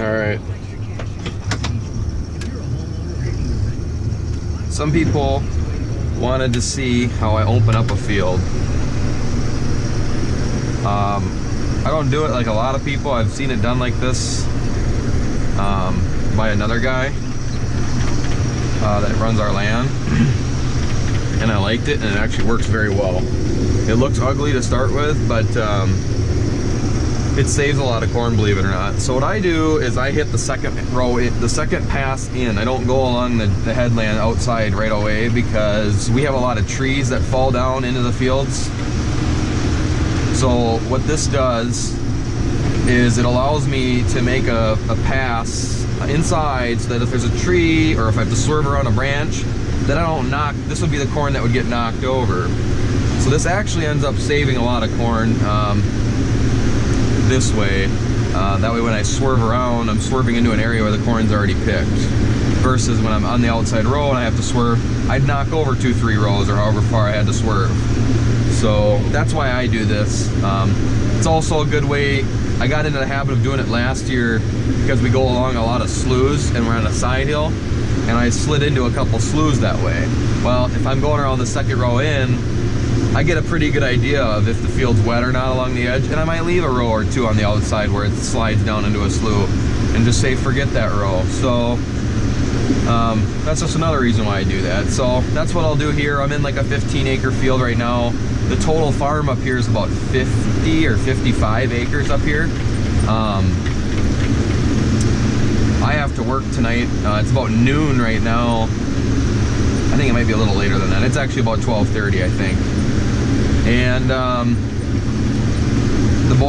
All right. Some people wanted to see how I open up a field. I don't do it like a lot of people. I've seen it done like this by another guy that runs our land, and I liked it, and it actually works very well. It looks ugly to start with, but it saves a lot of corn, believe it or not. So what I do is I hit the second row, the second pass in. I don't go along the headland outside right away because we have a lot of trees that fall down into the fields. So what this does is it allows me to make a pass inside so that if there's a tree or if I have to swerve around a branch, that I don't knock, this would be the corn that would get knocked over. So this actually ends up saving a lot of corn this way. That way when I swerve around, I'm swerving into an area where the corn's already picked. Versus when I'm on the outside row and I have to swerve, I'd knock over 2-3 rows or however far I had to swerve. So that's why I do this. It's also a good way. I got into the habit of doing it last year because we go along a lot of sloughs and we're on a side hill, and I slid into a couple sloughs that way. Well, if I'm going around the second row in, I get a pretty good idea of if the field's wet or not along the edge, and I might leave a row or two on the outside where it slides down into a slough and just say forget that row. So that's just another reason why I do that. So that's what I'll do here. I'm in like a 15-acre field right now. The total farm up here is about 50 or 55 acres up here. I have to work tonight. It's about noon right now. I think it might be a little later than that. It's actually about 12:30, I think. And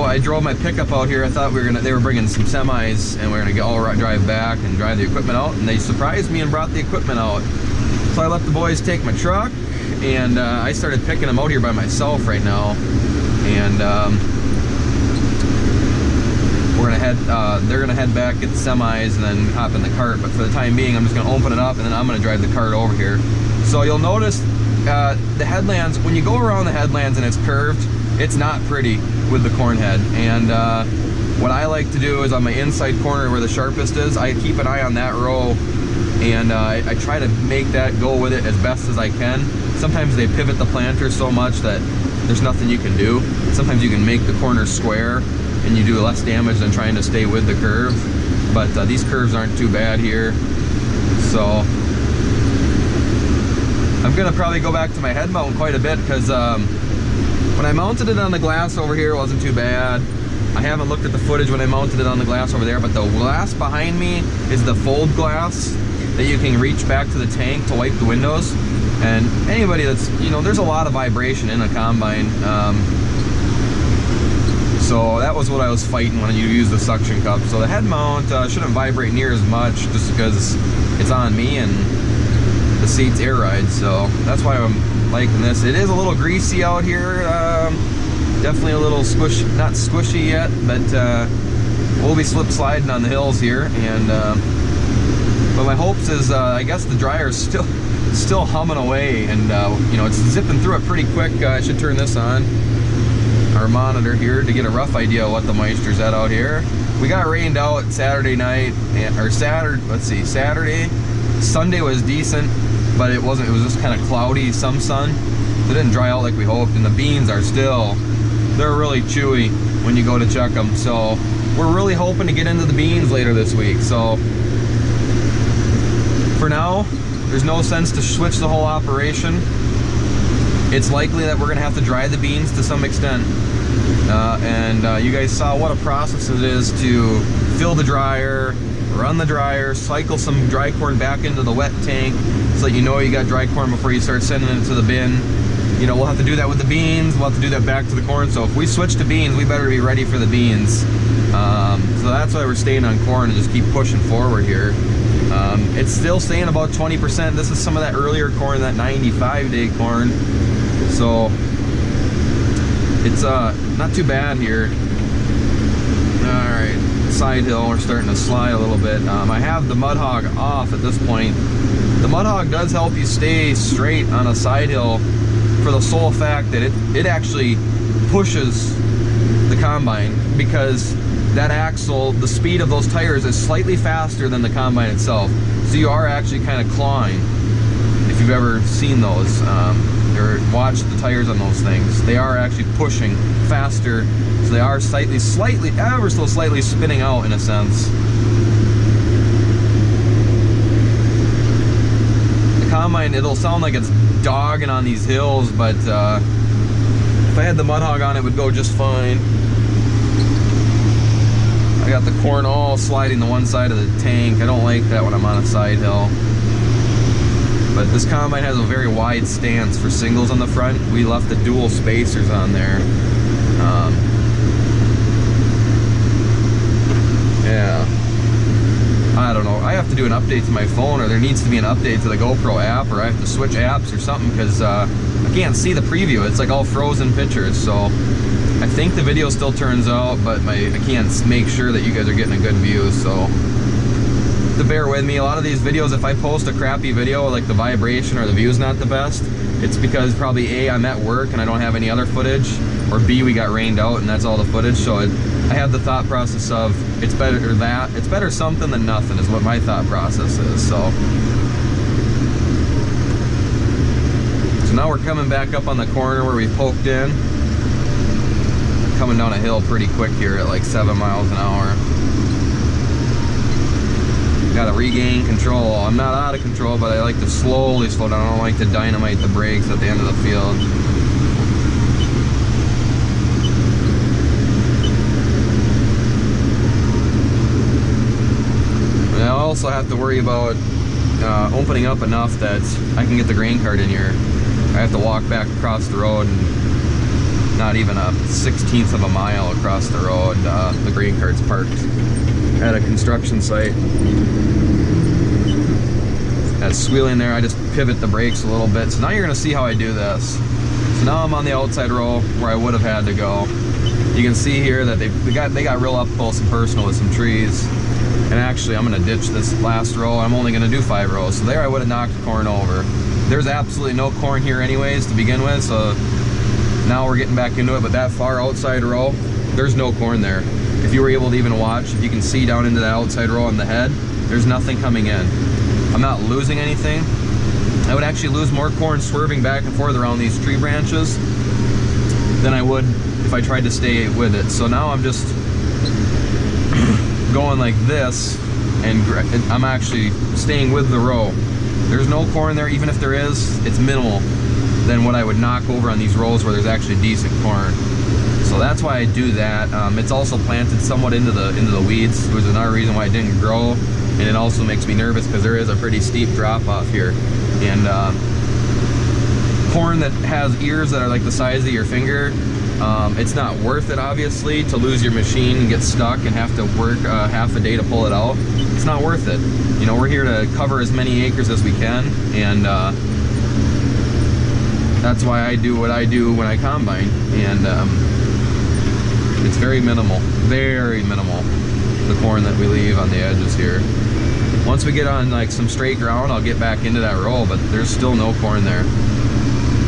I drove my pickup out here. I thought they were bringing some semis and we were gonna all drive back and drive the equipment out, and they surprised me and brought the equipment out. So I let the boys take my truck, and I started picking them out here by myself right now. And we're gonna head, they're gonna head back, get the semis, and then hop in the cart. But for the time being, I'm just gonna open it up, and then I'm gonna drive the cart over here. So you'll notice the headlands, when you go around the headlands and it's curved, it's not pretty with the corn head. And what I like to do is on my inside corner where the sharpest is, I keep an eye on that row, and I try to make that go with it as best as I can. Sometimes they pivot the planter so much that there's nothing you can do. Sometimes you can make the corner square and you do less damage than trying to stay with the curve. But these curves aren't too bad here. So I'm gonna probably go back to my head mount quite a bit, because when I mounted it on the glass over here, it wasn't too bad. I haven't looked at the footage when I mounted it on the glass over there, but the glass behind me is the fold glass that you can reach back to the tank to wipe the windows. And anybody that's, you know, there's a lot of vibration in a combine. So that was what I was fighting when you use the suction cup. So the head mount shouldn't vibrate near as much just because it's on me and the seat's air ride. So that's why I'm liking this. It is a little greasy out here. Definitely a little squish, not squishy yet, but we'll be slip sliding on the hills here. And but my hopes is, I guess the dryer's still humming away, and you know, it's zipping through it pretty quick. I should turn this on, our monitor here, to get a rough idea of what the moisture's at out here. We got rained out Saturday night, or Saturday. Sunday was decent, but it wasn't. It was just kind of cloudy, some sun. It didn't dry out like we hoped, and the beans are still, they're really chewy when you go to check them. So we're really hoping to get into the beans later this week. So for now, there's no sense to switch the whole operation. It's likely that we're gonna have to dry the beans to some extent. You guys saw what a process it is to fill the dryer, run the dryer, cycle some dry corn back into the wet tank so that you know you got dry corn before you start sending it to the bin. You know, we'll have to do that with the beans, we'll have to do that back to the corn. So if we switch to beans, we better be ready for the beans. So that's why we're staying on corn and just keep pushing forward here. It's still staying about 20%. This is some of that earlier corn, that 95-day corn. So it's not too bad here. All right, side hill, we're starting to slide a little bit. I have the mud hog off at this point. The mud hog does help you stay straight on a side hill for the sole fact that it actually pushes the combine, because that axle, the speed of those tires is slightly faster than the combine itself. So you are actually kind of clawing, if you've ever seen those, or watched the tires on those things. They are actually pushing faster, so they are slightly, ever so slightly spinning out in a sense. The combine, it'll sound like it's dogging on these hills, but if I had the mud hog on, it would go just fine. I got the corn all sliding to one side of the tank. I don't like that when I'm on a side hill. But this combine has a very wide stance for singles on the front. We left the dual spacers on there. Yeah. I don't know. I have to do an update to my phone, or there needs to be an update to the GoPro app, or I have to switch apps or something, because I can't see the preview. It's like all frozen pictures. So I think the video still turns out, but I can't make sure that you guys are getting a good view, so to bear with me. A lot of these videos, if I post a crappy video, like the vibration or the view's not the best, it's because probably A, I'm at work and I don't have any other footage, or B, we got rained out and that's all the footage. So I have the thought process of it's better something than nothing is what my thought process is. So now we're coming back up on the corner where we poked in. Coming down a hill pretty quick here at like 7 miles an hour. Gotta regain control. I'm not out of control, but I like to slowly slow down. I don't like to dynamite the brakes at the end of the field. And I also have to worry about opening up enough that I can get the grain cart in here. I have to walk back across the road, and not even a 1/16th of a mile across the road. The grain cart's parked at a construction site. That's wheeling there. I just pivot the brakes a little bit. So now you're gonna see how I do this. So now I'm on the outside row where I would have had to go. You can see here that they got real up close and personal with some trees. And actually, I'm gonna ditch this last row. I'm only gonna do 5 rows. So there I would have knocked corn over. There's absolutely no corn here anyways to begin with, so now we're getting back into it. But that far outside row, there's no corn there. If you were able to even watch, if you can see down into that outside row on the head, there's nothing coming in. I'm not losing anything. I would actually lose more corn swerving back and forth around these tree branches than I would if I tried to stay with it. So now I'm just going like this, and I'm actually staying with the row. There's no corn there. Even if there is, it's minimal than what I would knock over on these rows where there's actually decent corn. So that's why I do that. It's also planted somewhat into the weeds, which is another reason why it didn't grow. And it also makes me nervous because there is a pretty steep drop off here. And corn that has ears that are like the size of your finger, it's not worth it, obviously, to lose your machine and get stuck and have to work half a day to pull it out. It's not worth it. You know, we're here to cover as many acres as we can, and that's why I do what I do when I combine. And it's very minimal, the corn that we leave on the edges here. Once we get on like some straight ground, I'll get back into that row, but there's still no corn there.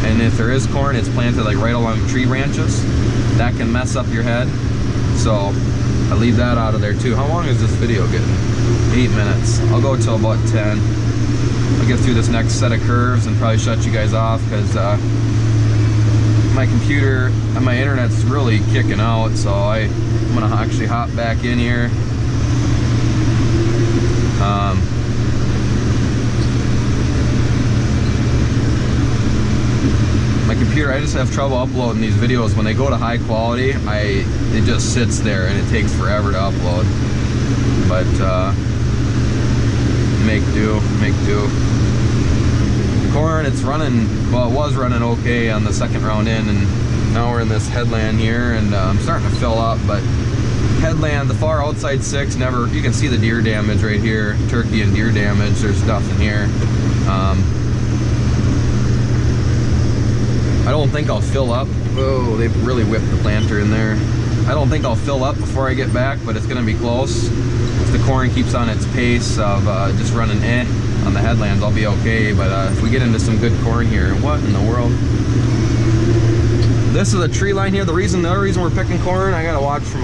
And if there is corn, it's planted like right along tree branches. That can mess up your head. So I leave that out of there too. How long is this video getting? 8 minutes. I'll go till about 10. I'll get through this next set of curves and probably shut you guys off because my computer and my internet's really kicking out. So I'm gonna actually hop back in here. My computer, I just have trouble uploading these videos. When they go to high quality, it just sits there and it takes forever to upload. But make do. The corn, it's running, well, it was running okay on the second round in, and now we're in this headland here, and I'm starting to fill up. But headland, the far outside 6, never, you can see the deer damage right here, turkey and deer damage. There's nothing here. I don't think I'll fill up. Oh, they've really whipped the planter in there. I don't think I'll fill up before I get back, but it's gonna be close. If the corn keeps on its pace of just running on the headlands, I'll be okay. But if we get into some good corn here, what in the world? This is a tree line here. The other reason we're picking corn, I gotta watch for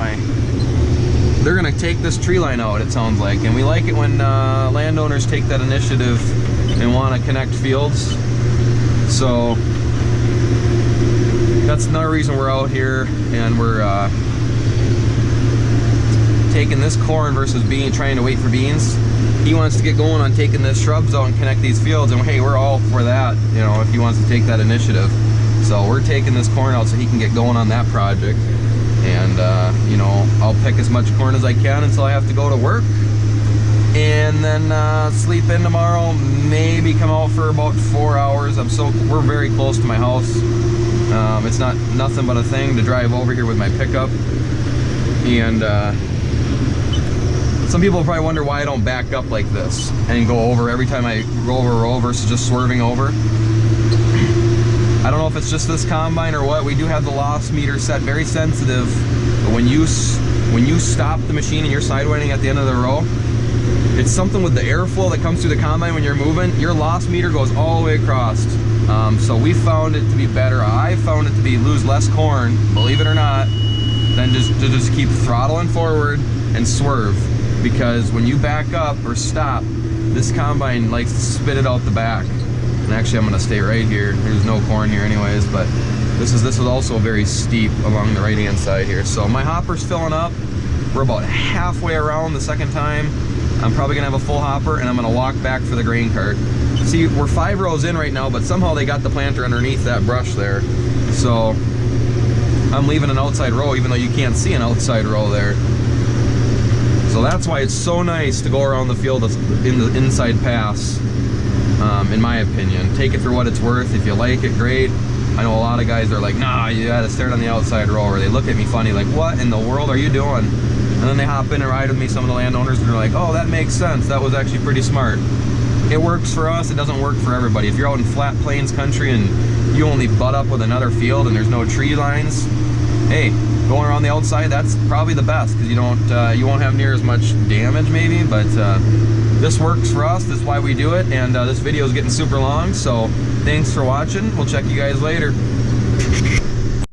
they're gonna take this tree line out, it sounds like. And we like it when landowners take that initiative and want to connect fields. So that's another reason we're out here, and we're taking this corn versus trying to wait for beans. He wants to get going on taking the shrubs out and connect these fields, and hey, we're all for that, you know, if he wants to take that initiative. So we're taking this corn out so he can get going on that project. And you know, I'll pick as much corn as I can until I have to go to work, and then sleep in tomorrow, maybe come out for about 4 hours. We're very close to my house. It's not nothing but a thing to drive over here with my pickup. And some people probably wonder why I don't back up like this and go over every time I go over a row versus just swerving over. I don't know if it's just this combine or what. We do have the loss meter set very sensitive, but when you stop the machine and you're sidewinding at the end of the row, it's something with the airflow that comes through the combine when you're moving. Your loss meter goes all the way across. So we found it to be better. I found it to be lose less corn, believe it or not, than just keep throttling forward and swerve. Because when you back up or stop, this combine likes to spit it out the back. And actually, I'm gonna stay right here. There's no corn here anyways, but this is also very steep along the right-hand side here. So my hopper's filling up. We're about halfway around the second time. I'm probably gonna have a full hopper, and I'm gonna walk back for the grain cart. See, we're 5 rows in right now, but somehow they got the planter underneath that brush there. So I'm leaving an outside row, even though you can't see an outside row there. So that's why it's so nice to go around the field in the inside pass, in my opinion. Take it for what it's worth. If you like it, great. I know a lot of guys are like, nah, you gotta start on the outside row, or they look at me funny, like, what in the world are you doing? And then they hop in and ride with me, some of the landowners, and they're like, oh, that makes sense. That was actually pretty smart. It works for us, it doesn't work for everybody. If you're out in flat plains country and you only butt up with another field and there's no tree lines, hey, going around the outside, that's probably the best, because you won't have near as much damage maybe, but this works for us. That's why we do it. And this video is getting super long, so thanks for watching. We'll check you guys later.